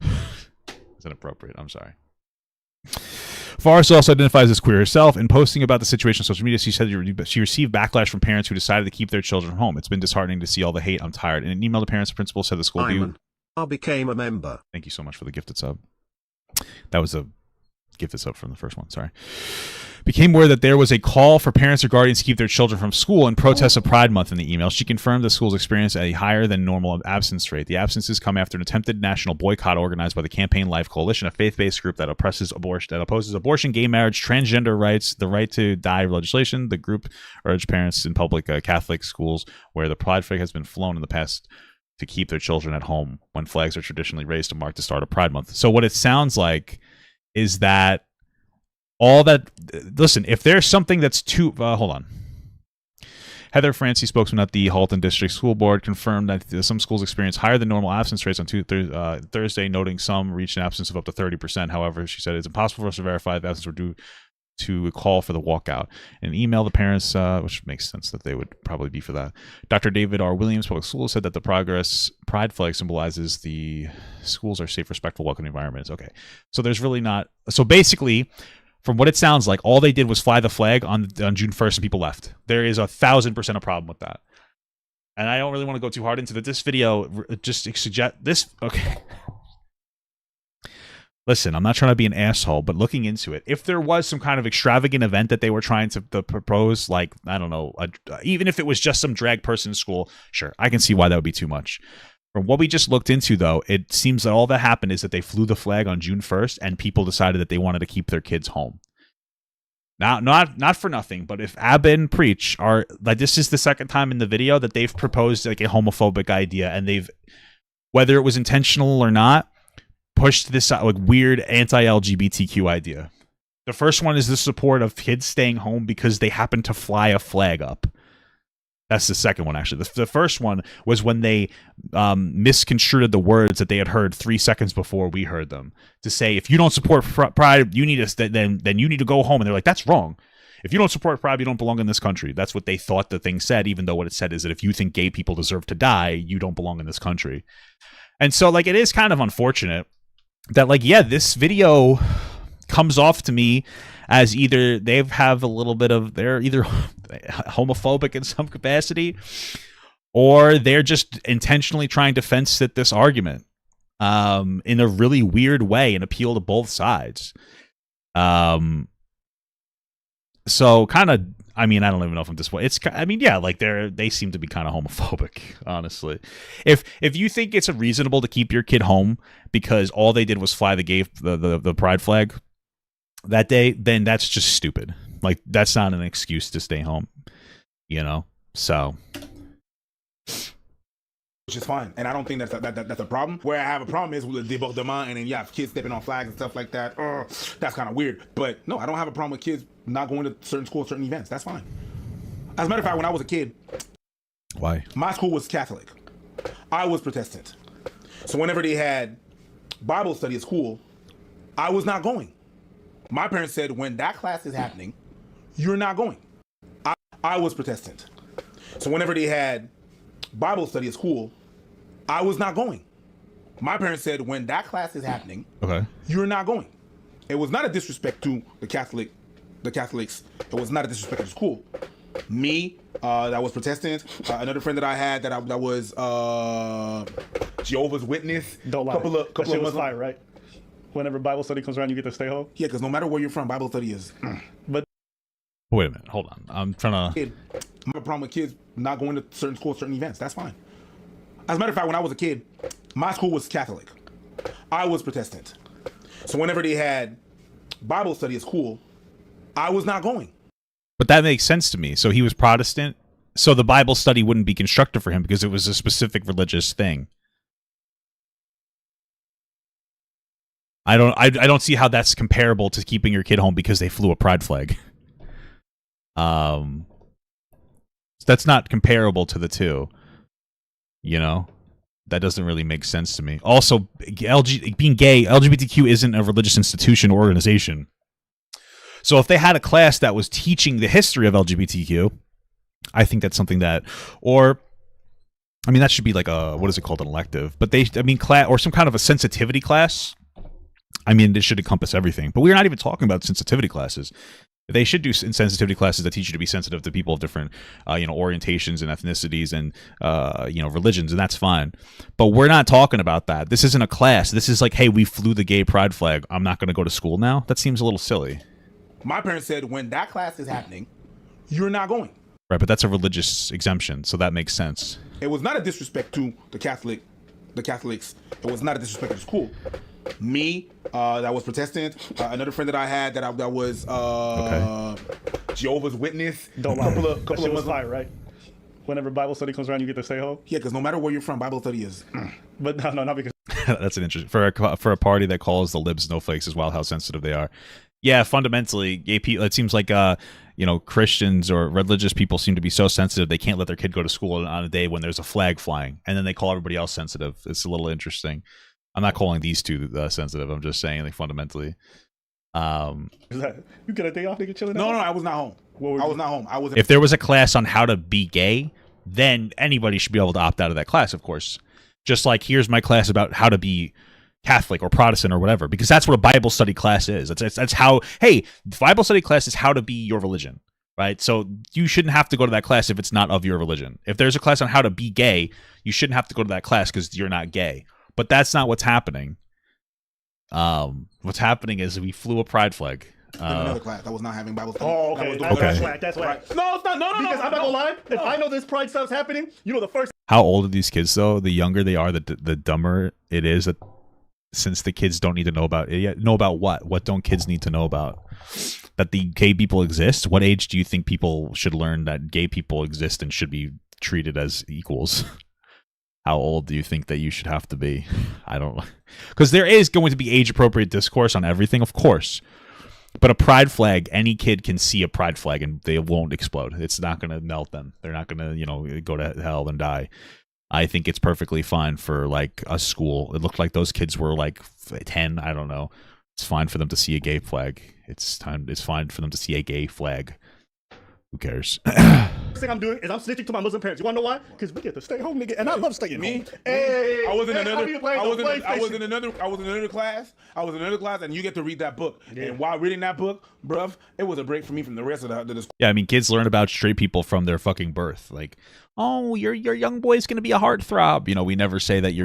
It's inappropriate. I'm sorry. Forrest also identifies as queer herself. In posting about the situation on social media, she said she received backlash from parents who decided to keep their children home. It's been disheartening to see all the hate. I'm tired. In an email to parents, the principal said the school became a member. Thank you so much for the gifted sub. That was a gifted sub from the first one. Sorry. became aware that there was a call for parents or guardians to keep their children from school in protest of Pride Month in the email. She confirmed the schools experienced a higher than normal absence rate. The absences come after an attempted national boycott organized by the Campaign Life Coalition, a faith-based group that opposes abortion, gay marriage, transgender rights, the right to die legislation. The group urged parents in public Catholic schools where the Pride flag has been flown in the past to keep their children at home when flags are traditionally raised to mark the start of Pride Month. So what it sounds like is that all that, listen, if there's something that's too, hold on. Heather Francie, spokesman at the Halton District School Board, confirmed that some schools experience higher than normal absence rates on Thursday, noting some reached an absence of up to 30%. However, she said it's impossible for us to verify if absence were due to a call for the walkout. In an email, the parents, which makes sense that they would probably be for that. Dr. David R. Williams, public schools, said that the pride flag symbolizes the schools are safe, respectful, welcoming environments. Okay, so there's really not. So basically, from what it sounds like, all they did was fly the flag on June 1st and people left. There is 1,000% a problem with that. And I don't really want to go too hard into that. This video just suggest this. Okay. Listen, I'm not trying to be an asshole, but looking into it, if there was some kind of extravagant event that they were trying to propose, like, I don't know, even if it was just some drag person in school, sure, I can see why that would be too much. From what we just looked into, though, it seems that all that happened is that they flew the flag on June 1st and people decided that they wanted to keep their kids home. Now, not for nothing, but if Abba and Preach are, like, this is the second time in the video that they've proposed, like, a homophobic idea, and they've, whether it was intentional or not, pushed this, like, weird anti-LGBTQ idea. The first one is the support of kids staying home because they happen to fly a flag up. That's the second one, actually. The first one was when they misconstrued the words that they had heard 3 seconds before we heard them to say, if you don't support Pride, you need to then you need to go home. And they're like, that's wrong. If you don't support Pride, you don't belong in this country. That's what they thought the thing said, even though what it said is that if you think gay people deserve to die, you don't belong in this country. And so, like, it is kind of unfortunate that, like, yeah, this video comes off to me as either they have a little bit of, they're either homophobic in some capacity, or they're just intentionally trying to fence sit this argument in a really weird way and appeal to both sides. So kind of, I mean, I don't even know if I'm disappointed. It's, I mean, yeah, like they seem to be kind of homophobic, honestly. If you think it's reasonable to keep your kid home because all they did was fly the pride flag that day, then that's just stupid. Like, that's not an excuse to stay home, you know? So, which is fine, and I don't think that's a problem. Where I have a problem is with the debordement, and then you have kids stepping on flags and stuff like that. That's kind of weird. But no, I don't have a problem with kids not going to certain schools, certain events. That's fine. As a matter of fact, when I was a kid, why? My school was Catholic. I was Protestant. So whenever they had Bible study at school, I was not going. My parents said, when that class is happening, you're not going. I was Protestant. So whenever they had Bible study at school, I was not going. My parents said, when that class is happening, okay, you're not going. It was not a disrespect to the Catholics. It was not a disrespect to the school. Me, that was Protestant. Another friend that I had that was Jehovah's Witness. Don't lie. Couple that of shit was fire, right? Whenever Bible study comes around, you get to stay home? Yeah, because no matter where you're from, Bible study is. But wait a minute, hold on. I'm trying to. I have a problem with kids not going to certain schools, certain events. That's fine. As a matter of fact, when I was a kid, my school was Catholic. I was Protestant. So whenever they had Bible study at school, I was not going. But that makes sense to me. So he was Protestant. So the Bible study wouldn't be constructive for him because it was a specific religious thing. I don't see how that's comparable to keeping your kid home because they flew a pride flag. That's not comparable to the two. You know, that doesn't really make sense to me. Also, being gay, LGBTQ isn't a religious institution or organization. So if they had a class that was teaching the history of LGBTQ, I think that's something that, or I mean, that should be like a, what is it called, an elective? But class or some kind of a sensitivity class. I mean, it should encompass everything, but we're not even talking about sensitivity classes. They should do sensitivity classes that teach you to be sensitive to people of different, orientations and ethnicities and, religions, and that's fine. But we're not talking about that. This isn't a class. This is like, hey, we flew the gay pride flag. I'm not going to go to school now. That seems a little silly. My parents said, when that class is happening, you're not going. Right, but that's a religious exemption, so that makes sense. It was not a disrespect to the Catholics. It was not a disrespect to the school. Me, that was Protestant. Another friend that I had that was Jehovah's Witness. Don't lie. Couple of months fire, right? Whenever Bible study comes around, you get to stay home. Yeah, because no matter where you're from, Bible study is. But no, not because. That's an interesting for a party that calls the libs snowflakes as well. How sensitive they are. Yeah, fundamentally, gay people. It seems like Christians or religious people seem to be so sensitive they can't let their kid go to school on a day when there's a flag flying, and then they call everybody else sensitive. It's a little interesting. I'm not calling these two sensitive. I'm just saying, like, fundamentally. You get a day off, nigga, chilling? No, I was not home. I was not home. I was. If there was a class on how to be gay, then anybody should be able to opt out of that class, of course. Just like, here's my class about how to be Catholic or Protestant or whatever, because that's what a Bible study class is. That's how, hey, Bible study class is how to be your religion, right? So you shouldn't have to go to that class if it's not of your religion. If there's a class on how to be gay, you shouldn't have to go to that class because you're not gay. But that's not what's happening. What's happening is we flew a pride flag. Another class that was not having Bible study. Oh, okay. That's why. No, it's not. No. Because I'm not gonna lie. If I know this pride stuff's happening, the first. How old are these kids though? The younger they are, the dumber it is. That since the kids don't need to know about it yet. Know about what? What don't kids need to know about? That the gay people exist? What age do you think people should learn that gay people exist and should be treated as equals? How old do you think that you should have to be? I don't know. Because there is going to be age-appropriate discourse on everything, of course. But a pride flag, any kid can see a pride flag and they won't explode. It's not going to melt them. They're not going to, go to hell and die. I think it's perfectly fine for, like, a school. It looked like those kids were, like, 10. I don't know. It's fine for them to see a gay flag. It's fine for them to see a gay flag. Who cares? First thing I'm doing is I'm snitching to my Muslim parents. You wanna know why? Because we get to stay home, nigga, and I love staying home. Hey, I was in another class, and you get to read that book. Yeah. And while reading that book, bruv, it was a break for me from the rest of the Yeah, I mean, kids learn about straight people from their fucking birth. Like, oh, your young boy's gonna be a heartthrob. We never say that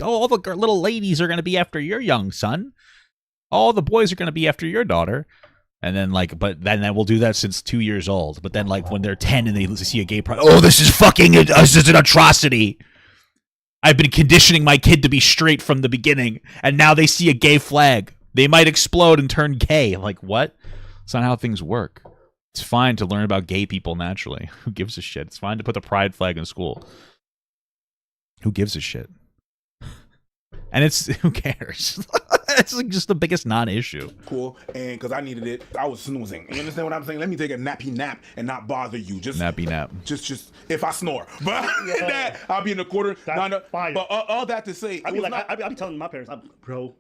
all the little ladies are gonna be after your young son. All the boys are gonna be after your daughter. And then, but then we'll do that since 2 years old. But then, when they're 10 and they see a gay pride, oh, this is an atrocity. I've been conditioning my kid to be straight from the beginning, and now they see a gay flag. They might explode and turn gay. I'm like, what? That's not how things work. It's fine to learn about gay people naturally. Who gives a shit? It's fine to put the pride flag in school. Who gives a shit? And who cares? It's like just the biggest non-issue. Cool, and because I needed it, I was snoozing. You understand what I'm saying? Let me take a nappy nap and not bother you. Just nappy nap. Just if I snore, but that I'll be in the quarter. Fine. But all that to say, I be telling my parents, bro,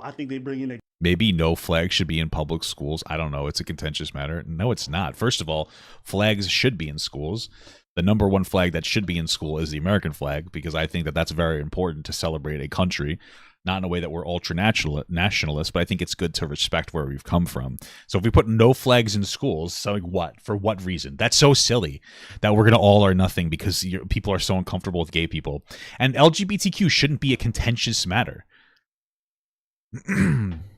I think they bring in a. Maybe no flag should be in public schools. I don't know. It's a contentious matter. No, it's not. First of all, flags should be in schools. The number one flag that should be in school is the American flag, because I think that that's very important to celebrate a country, not in a way that we're ultra nationalist, but I think it's good to respect where we've come from. So if we put no flags in schools, so like what? For what reason? That's so silly that we're going to all or nothing because people are so uncomfortable with gay people. And LGBTQ shouldn't be a contentious matter.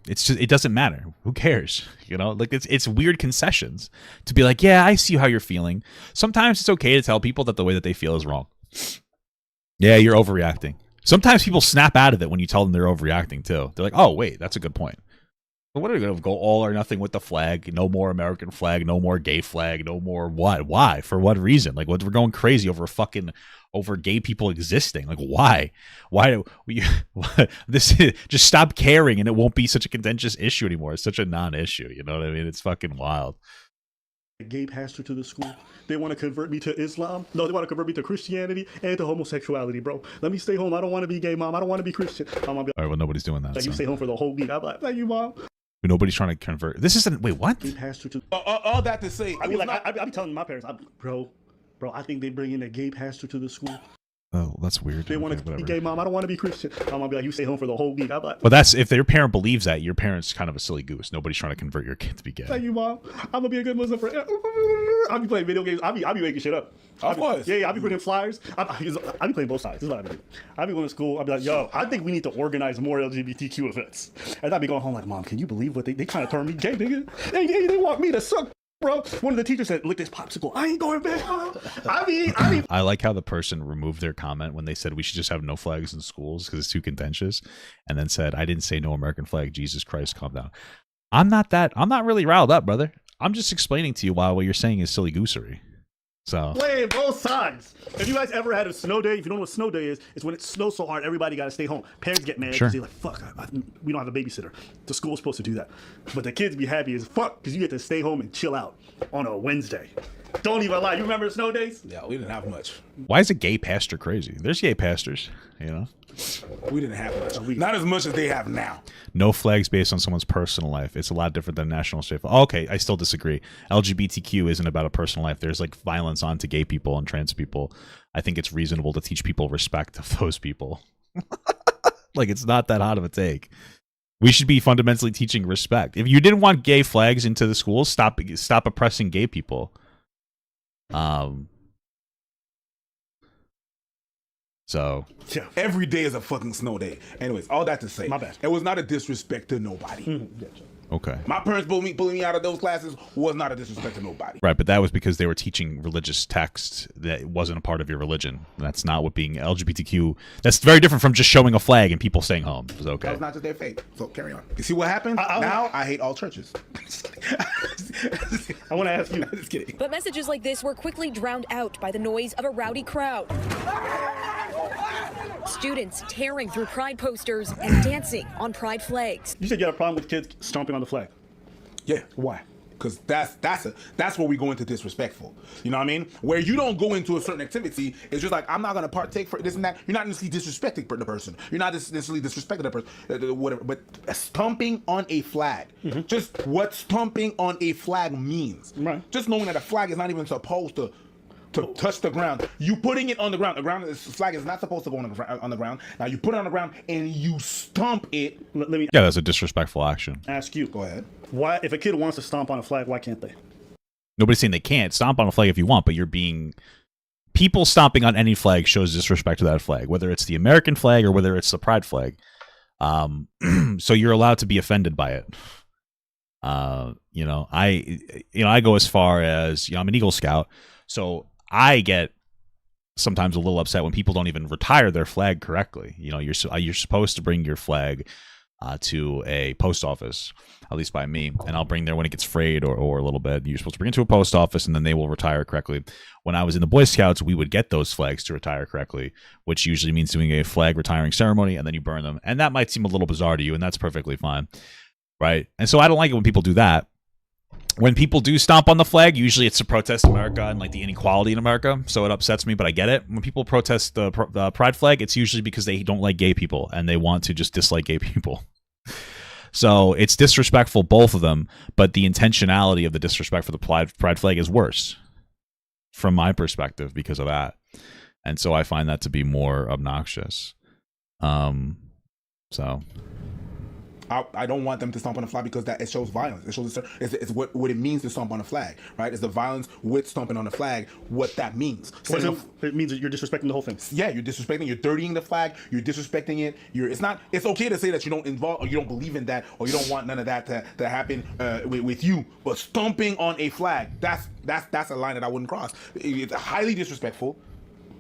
It doesn't matter. Who cares? It's weird concessions to be like, yeah, I see how you're feeling. Sometimes it's okay to tell people that the way that they feel is wrong. Yeah, you're overreacting. Sometimes people snap out of it when you tell them they're overreacting too. They're like, oh wait, that's a good point. But what are we going to go all or nothing with the flag? No more American flag, no more gay flag, no more what? Why? For what reason? Like, we're going crazy over gay people existing. Like, why? Why do we just stop caring and it won't be such a contentious issue anymore. It's such a non-issue. You know what I mean? It's fucking wild. A gay pastor to the school. They want to convert me to Islam. No, they want to convert me to Christianity and to homosexuality, bro. Let me stay home. I don't want to be gay, mom. I don't want to be Christian. All right, well, nobody's doing that. Like, you stay home for the whole week. I'm like, thank you, mom. Nobody's trying to convert. This isn't. Wait, what? Gay pastor to. All that to say, I be telling my parents, bro, I think they bring in a gay pastor to the school. Oh, that's weird. They want to be gay, mom. I don't want to be Christian. I'm gonna be like, you stay home for the whole week. I'm like, but that's if their parent believes that. Your parent's kind of a silly goose. Nobody's trying to convert your kid to be gay. thank you, mom. I'm gonna be a good Muslim friend. I'll be playing video games. I'll be making shit up. Of course. Yeah, I'll be putting flyers. I'll be playing both sides. This is what I'll be doing. I'll be going to school. I'll be like, yo, I think we need to organize more LGBTQ events. And I'll be going home like, mom, can you believe what they trying to turn me gay, nigga? They want me to suck. Bro, one of the teachers said, "Look, this popsicle. I ain't going back." I like how the person removed their comment when they said we should just have no flags in schools because it's too contentious, and then said, "I didn't say no American flag. Jesus Christ, calm down." I'm not really riled up, brother. I'm just explaining to you why what you're saying is silly goosery. So playing both sides. If you guys ever had a snow day, if you don't know what snow day is, it's when it snows so hard everybody got to stay home. Parents get mad because they're like, "Fuck, we don't have a babysitter." The school's supposed to do that, but the kids be happy as fuck because you get to stay home and chill out on a Wednesday. Don't even lie. You remember snow days? Yeah, we didn't have much. why is a gay pastor crazy? There's gay pastors, you know. We didn't have much. Not as much as they have now. No flags based on someone's personal life. It's a lot different than national state. Okay, I still disagree. LGBTQ isn't about a personal life. There's like violence onto gay people and trans people. I think it's reasonable to teach people respect of those people. Like, it's not that hot of a take. We should be fundamentally teaching respect. If you didn't want gay flags into the schools, stop oppressing gay people. So yeah. Every day is a fucking snow day. Anyways, all that to say, my bad. It was not a disrespect to nobody. okay. My parents pulling me out of those classes was not a disrespect to nobody. Right, but that was because they were teaching religious texts that wasn't a part of your religion. That's not what being LGBTQ. That's very different from just showing a flag and people staying home. It's okay. That's not just their faith. So carry on. You see what happens? Now I hate all churches. I want to ask you. Just kidding. But messages like this were quickly drowned out by the noise of a rowdy crowd. Students tearing through pride posters and dancing on pride flags. You said you had a problem with kids stomping on the flag. Yeah. Why? Because that's where we go into disrespectful. You know what I mean? Where you don't go into a certain activity, it's just like, I'm not going to partake for this and that. You're not necessarily disrespecting the person. You're not necessarily disrespecting the person, whatever. But stomping on a flag, just what stomping on a flag means. Right. Just knowing that a flag is not even supposed to touch the ground. You putting it on the ground. The flag is not supposed to go on the ground. Now you put it on the ground and you stomp it. Let me that's a disrespectful action. ask you. Go ahead. Why, if a kid wants to stomp on a flag, why can't they? Nobody's saying they can't stomp on a flag if you want, but people stomping on any flag shows disrespect to that flag, whether it's the American flag or whether it's the pride flag. So you're allowed to be offended by it. I go as far as, I'm an Eagle Scout, so I get sometimes a little upset when people don't even retire their flag correctly. You're supposed to bring your flag to a post office, at least by me, and I'll bring there when it gets frayed or a little bit. You're supposed to bring it to a post office, and then they will retire it correctly. When I was in the Boy Scouts, we would get those flags to retire correctly, which usually means doing a flag retiring ceremony, and then you burn them. And that might seem a little bizarre to you, and that's perfectly fine, right? And so I don't like it when people do that. When people do stomp on the flag, usually it's to protest America and like the inequality in America, so it upsets me, but I get it. When people protest the pride flag, it's usually because they don't like gay people and they want to just dislike gay people. So it's disrespectful, both of them, but the intentionality of the disrespect for the pride flag is worse from my perspective because of that. And so I find that to be more obnoxious. I don't want them to stomp on a flag because it shows violence. It shows it's what it means to stomp on a flag, right? It's the violence with stomping on a flag, what that means. It means that you're disrespecting the whole thing. Yeah, you're disrespecting. You're dirtying the flag. You're disrespecting it. It's okay to say that you don't involve or you don't believe in that or you don't want none of that to happen with you. But stomping on a flag, that's a line that I wouldn't cross. It's highly disrespectful.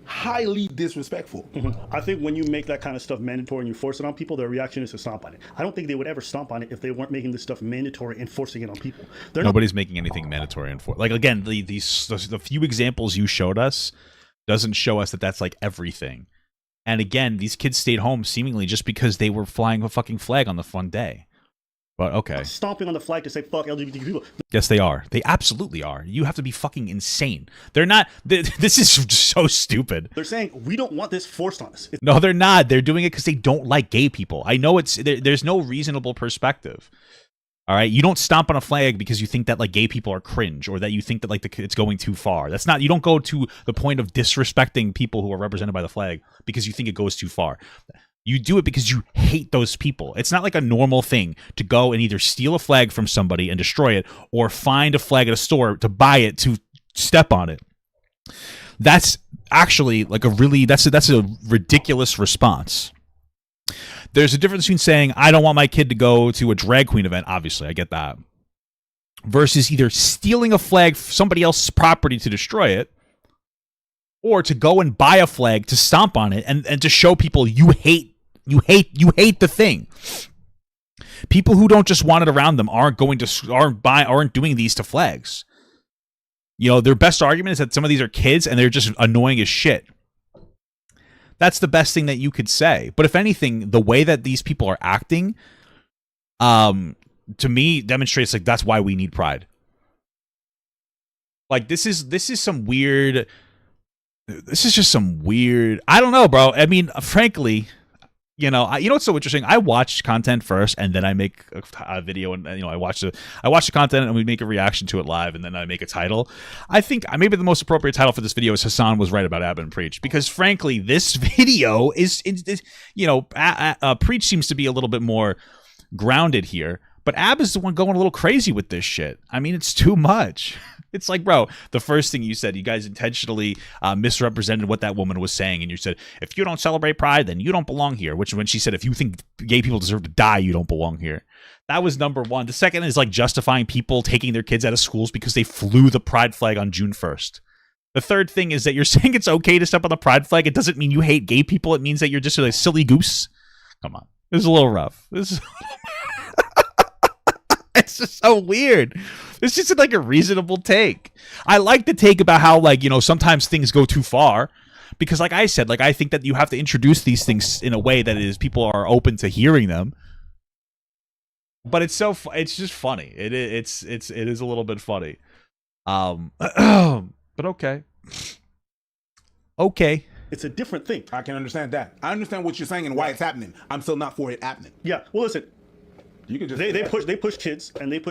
Highly disrespectful. I think when you make that kind of stuff mandatory and you force it on people, their reaction is to stomp on it. I don't think they would ever stomp on it if they weren't making this stuff mandatory and forcing it on people. Nobody's making anything mandatory and like again, the few examples you showed us doesn't show us that that's like everything. And again, these kids stayed home seemingly just because they were flying a fucking flag on the fun day. But okay. Stomping on the flag to say fuck LGBT people. Yes, they are. They absolutely are. You have to be fucking insane. They're not. This is so stupid. They're saying we don't want this forced on us. No, they're not. They're doing it because they don't like gay people. I know there's no reasonable perspective. All right, you don't stomp on a flag because you think that like gay people are cringe or that you think that like it's going too far. That's not. You don't go to the point of disrespecting people who are represented by the flag because you think it goes too far. You do it because you hate those people. It's not like a normal thing to go and either steal a flag from somebody and destroy it or find a flag at a store to buy it to step on it. That's actually like that's a ridiculous response. There's a difference between saying, I don't want my kid to go to a drag queen event, obviously, I get that, versus either stealing a flag from somebody else's property to destroy it, or to go and buy a flag to stomp on it and to show people you hate the thing. People who don't just want it around them aren't doing these to flags. You know, their best argument is that some of these are kids and they're just annoying as shit. That's the best thing that you could say. But if anything, the way that these people are acting, to me, demonstrates like that's why we need pride. Like this is some weird. This is just some weird. I don't know, bro. I mean, frankly, you know what's so interesting? I watch content first, and then I make a video, and I watch the content, and we make a reaction to it live, and then I make a title. I think maybe the most appropriate title for this video is Hasan was right about Ab and Preach, because frankly, this video is Preach seems to be a little bit more grounded here, but Ab is the one going a little crazy with this shit. I mean, it's too much. It's like, bro, the first thing you said, you guys intentionally misrepresented what that woman was saying. And you said, if you don't celebrate pride, then you don't belong here. Which when she said, if you think gay people deserve to die, you don't belong here. That was number one. The second is like justifying people taking their kids out of schools because they flew the pride flag on June 1st. The third thing is that you're saying it's okay to step on the pride flag. It doesn't mean you hate gay people. It means that you're just a silly goose. Come on. This is a little rough. It's just so weird. It's just like a reasonable take. I like the take about how sometimes things go too far, because like I said, I think that you have to introduce these things in a way that people are open to hearing them. But it's just funny. It is a little bit funny. But okay. It's a different thing. I can understand that. I understand what you're saying and why it's happening. I'm still not for it happening. Yeah. Well, listen. You can just they push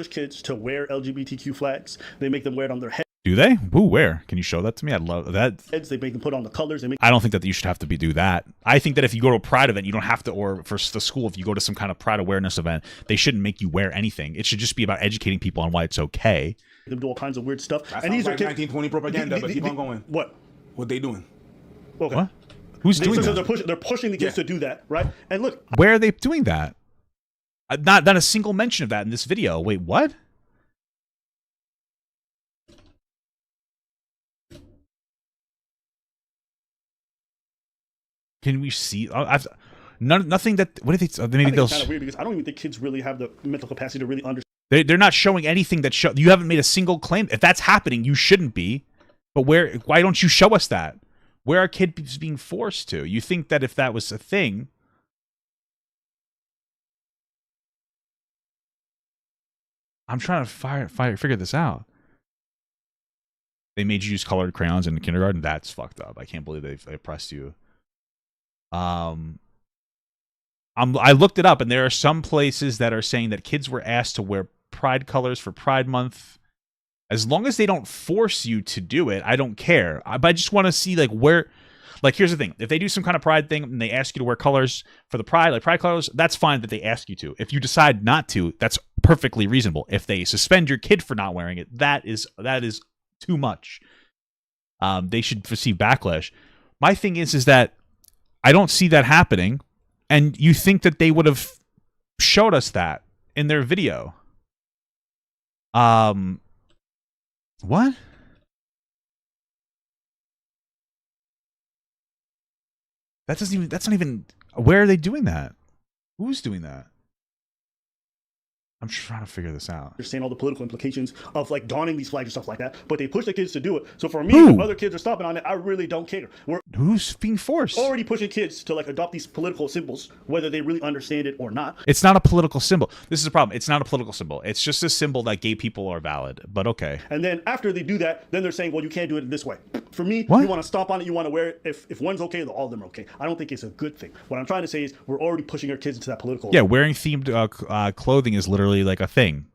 kids to wear LGBTQ flags. They make them wear it on their head. Do they? Ooh, where? Can you show that to me? I'd love that. They make them put on the colors. I don't think that you should have to do that. I think that if you go to a pride event, you don't have to, or for the school, if you go to some kind of pride awareness event, they shouldn't make you wear anything. It should just be about educating people on why it's okay. They do all kinds of weird stuff. That sounds like 1920 propaganda, but keep on going. What they doing? Okay. What? Who's doing that? They're pushing the kids to do that, right? And look. Where are they doing that? Not a single mention of that in this video. Wait, what? Can we see? Nothing that. What do they? Maybe they'll. It's kind of weird because I don't even think kids really have the mental capacity to really understand. They're not showing anything that show. You haven't made a single claim. If that's happening, you shouldn't be. But why don't you show us that? Where are kids being forced to? You think that if that was a thing. I'm trying to figure this out. They made you use colored crayons in kindergarten. That's fucked up. I can't believe they oppressed you. I looked it up, and there are some places that are saying that kids were asked to wear pride colors for Pride Month. As long as they don't force you to do it, I don't care. But I just want to see where. Here's the thing. If they do some kind of pride thing and they ask you to wear colors for the pride, like pride colors, that's fine that they ask you to. If you decide not to, that's perfectly reasonable. If they suspend your kid for not wearing it, that is too much. They should receive backlash. My thing is that I don't see that happening, and you think that they would have showed us that in their video. What? That's not even. Where are they doing that? Who's doing that? I'm trying to figure this out. Understand all the political implications of donning these flags and stuff like that, but they push the kids to do it. So for me, if other kids are stopping on it, I really don't care. Who's being forced? Already pushing kids to adopt these political symbols, whether they really understand it or not. It's not a political symbol. This is a problem. It's not a political symbol. It's just a symbol that gay people are valid. But okay. And then after they do that, then they're saying, well, you can't do it this way. For me, What? you want to stomp on it, you want to wear it. If one's okay, then all of them are okay. I don't think it's a good thing. What I'm trying to say is we're already pushing our kids into that political. Yeah, wearing themed clothing is literally like a thing.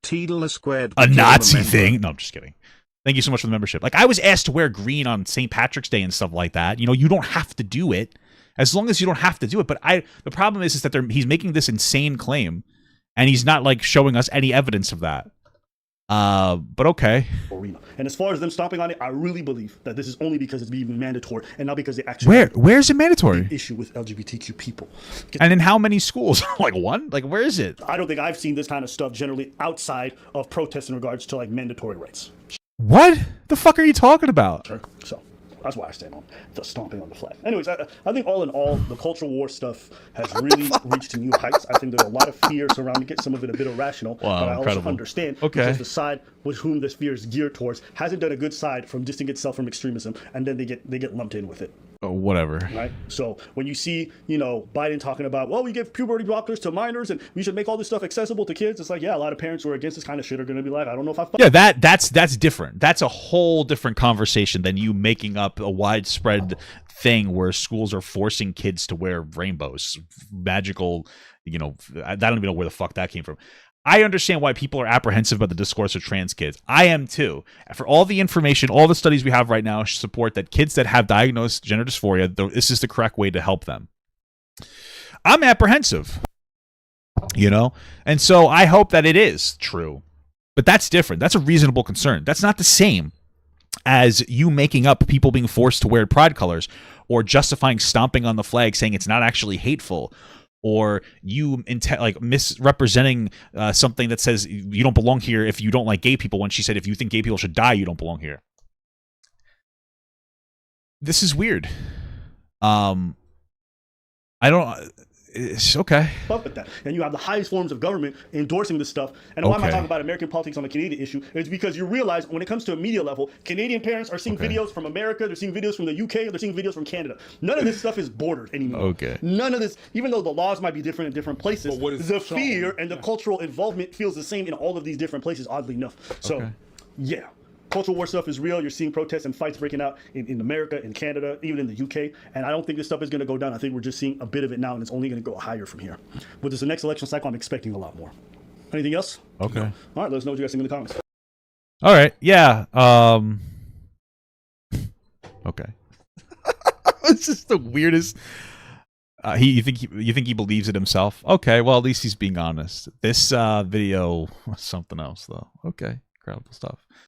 Teedle squared. A Nazi thing? No, I'm just kidding. Thank you so much for the membership. Like, I was asked to wear green on St. Patrick's Day and stuff like that. You know, you don't have to do it. As long as you don't have to do it. But the problem is that he's making this insane claim, and he's not, like, showing us any evidence of that. But okay. Arena. And as far as them stomping on it, I really believe that this is only because it's being mandatory and not because they actually where's it mandatory? Issue with LGBTQ people. And in how many schools? Like one? Like where is it? I don't think I've seen this kind of stuff generally outside of protests in regards to like mandatory rights. What the fuck are you talking about? Sure. So that's why I stand on the stomping on the flag. Anyways, I think all in all, the cultural war stuff has really reached new heights. I think there's a lot of fear surrounding it, some of it a bit irrational. Wow, but I incredible. also understand Okay. because the side with whom this fear is geared towards hasn't done a good side from distancing itself from extremism, and then they get lumped in with it. Oh, whatever. Right. So when you see, Biden talking about, well, we give puberty blockers to minors and we should make all this stuff accessible to kids, it's like, yeah, a lot of parents who are against this kind of shit are going to be like, I don't know if I. Yeah, that's different. That's a whole different conversation than you making up a widespread thing where schools are forcing kids to wear rainbows, magical. I don't even know where the fuck that came from. I understand why people are apprehensive about the discourse of trans kids. I am too. For all the information, all the studies we have right now support that kids that have diagnosed gender dysphoria, this is the correct way to help them. I'm apprehensive, and so I hope that it is true. But that's different. That's a reasonable concern. That's not the same as you making up people being forced to wear pride colors or justifying stomping on the flag saying it's not actually hateful. Or you misrepresenting something that says you don't belong here if you don't like gay people, when she said if you think gay people should die, you don't belong here. This is weird. It's okay. Up with that. And you have the highest forms of government endorsing this stuff. And why am I talking about American politics on the Canadian issue? It's because you realize when it comes to a media level, Canadian parents are seeing videos from America, they're seeing videos from the UK, they're seeing videos from Canada. None of this stuff is bordered anymore. Okay. None of this, even though the laws might be different in different places, the fear and the cultural involvement feels the same in all of these different places, oddly enough. So, yeah. Cultural war stuff is real. You're seeing protests and fights breaking out in America, in Canada, even in the UK. And I don't think this stuff is going to go down. I think we're just seeing a bit of it now, and it's only going to go higher from here. With this next election cycle, I'm expecting a lot more. Anything else? Okay. All right, let us know what you guys think in the comments. All right. Yeah. Okay. It's just the weirdest. You think he believes it himself? Okay. Well, at least he's being honest. This video was something else, though. Okay. Incredible stuff.